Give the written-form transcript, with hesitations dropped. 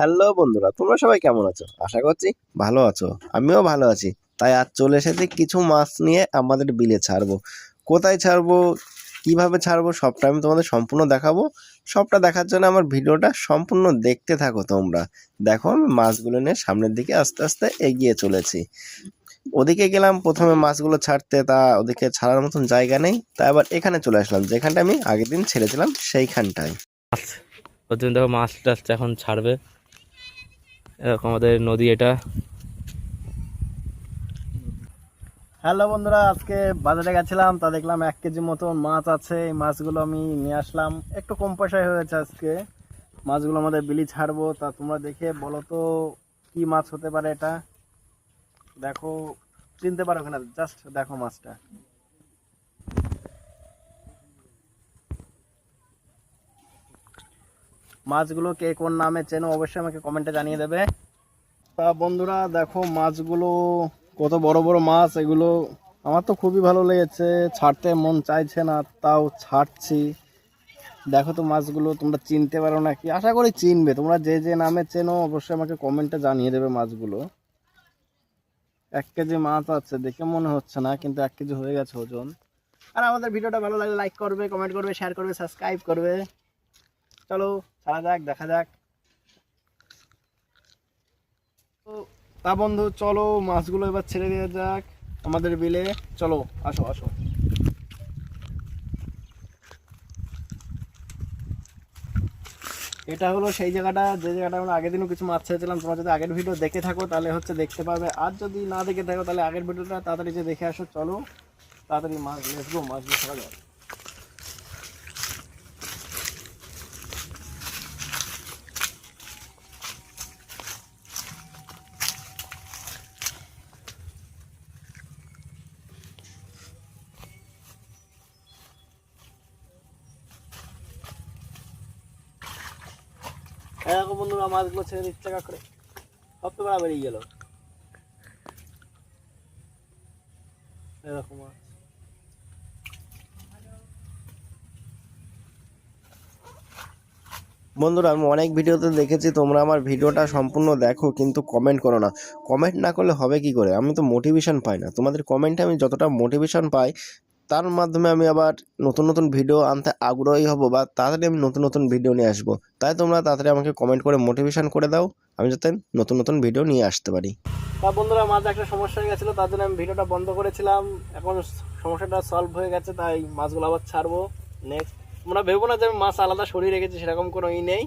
Hello বন্ধুরা, তোমরা সবাই কেমন আছো? আশা করছি ভালো আছো। আমিও ভালো আছি। তাই আজ চলে এসেছি কিছু মাছ নিয়ে আমাদের বিলে ছাড়বো। কোথায় ছাড়বো, কিভাবে ছাড়বো সবটা আমি তোমাদের সম্পূর্ণ দেখাবো। সবটা দেখার জন্য আমার ভিডিওটা সম্পূর্ণ দেখতে থাকো তোমরা। দেখো আমি মাছগুলো নিয়ে সামনের দিকে আস্তে আস্তে এগিয়ে চলেছি। ওদিকে গেলাম প্রথমে মাছগুলো ছাড়তে, তা ওদিকে ছাড়ার মতন জায়গা নেই। তা আবার এখানে চলে আসলাম যেখানটা আমি আগের দিন ছেড়েছিলাম সেইখানটায়। মাছ ওর জন্য দেখো মাছ টাছ এখন ছাড়বে। এরকম আমাদের নদী এটা। হ্যালো বন্ধুরা, আজকে বাজারে গেছিলাম, তা দেখলাম 1 কেজি মতন মাছ আছে। এই মাছগুলো আমি নিয়ে আসলাম, একটু কম পয়সায় হয়েছে আজকে। মাছগুলো আমাদের বিলি ছাড়বো, তা তোমরা দেখে বলো তো কি মাছ হতে পারে এটা। দেখো, চিনতে পারো কিনা, জাস্ট দেখো মাছটা। মাছগুলো কে কোন নামে চেনো অবশ্যই আমাকে কমেন্টে জানিয়ে দেবে। তা বন্ধুরা দেখো মাছগুলো কত বড় বড় মাছ এগুলো। আমার তো খুবই ভালো লেগেছে, ছাড়তে মন চাইছে না, তাও ছাড়ছি। দেখো তো মাছগুলো তোমরা চিনতে পারো নাকি, আশা করি চিনবে। তোমরা যে যে নামে চেনো অবশ্যই আমাকে কমেন্টে জানিয়ে দেবে মাছগুলো। 1 কেজি মাছ আছে দেখে মনে হচ্ছে না, কিন্তু 1 কেজি হয়ে গেছে ওজন। আর আমাদের ভিডিওটা ভালো লাগলে লাইক করবে, কমেন্ট করবে, শেয়ার করবে, সাবস্ক্রাইব করবে। চলো ছাড়া যাক, দেখা যাক। তো তা বন্ধু চলো মাছগুলো এবার ছেড়ে দেওয়া যাক আমাদের বিলে। চলো আসো আসো। এটা হলো সেই জায়গাটা, যে জায়গাটা আমরা আগের দিনও কিছু মাছ ছেড়েছিলাম। তোমরা যদি আগের ভিডিও দেখে থাকো তাহলে হচ্ছে দেখতে পাবে, আর যদি না দেখে থাকো তাহলে আগের ভিডিওটা তাড়াতাড়ি যে দেখে আসো। চলো তাড়াতাড়ি মাছ লেটস গো, মাছগুলো ছাড়া যাক। এরকম বন্ধুরা মাছগুলো ছেড়ে দিচ্ছে করে, সব তো বেড়া বেরিয়ে গেল। এরকম মাছ বন্ধুরা আমি অনেক ভিডিওতে দেখেছি তোমরা আমার ভিডিওটা সম্পূর্ণ দেখো কিন্তু কমেন্ট করো না। কমেন্ট না করলে হবে কি করে? আমি তো মোটিভেশন পাই না। তোমাদের কমেন্টে আমি যতটা মোটিভেশন পাই তার মাধ্যমে আমি আবার নতুন নতুন ভিডিও আনতে আগ্রহী হব, বা তাড়াতাড়ি আমি নতুন নতুন ভিডিও নিয়ে আসবো। তাই তোমরা তাড়াতাড়ি আমাকে কমেন্ট করে মোটিভেশন করে দাও, আমি যাতে নতুন নতুন ভিডিও নিয়ে আসতে পারি। তা বন্ধুরা মাছ একটা সমস্যা হয়ে গেছিলো, তার জন্য আমি ভিডিওটা বন্ধ করেছিলাম। এখন সমস্যাটা সলভ হয়ে গেছে, তাই মাছগুলো আবার ছাড়বো নেক্সট। তোমরা ভেবো না যে আমি মাছ আলাদা সরিয়ে রেখেছি, সেরকম কোনো ই নেই।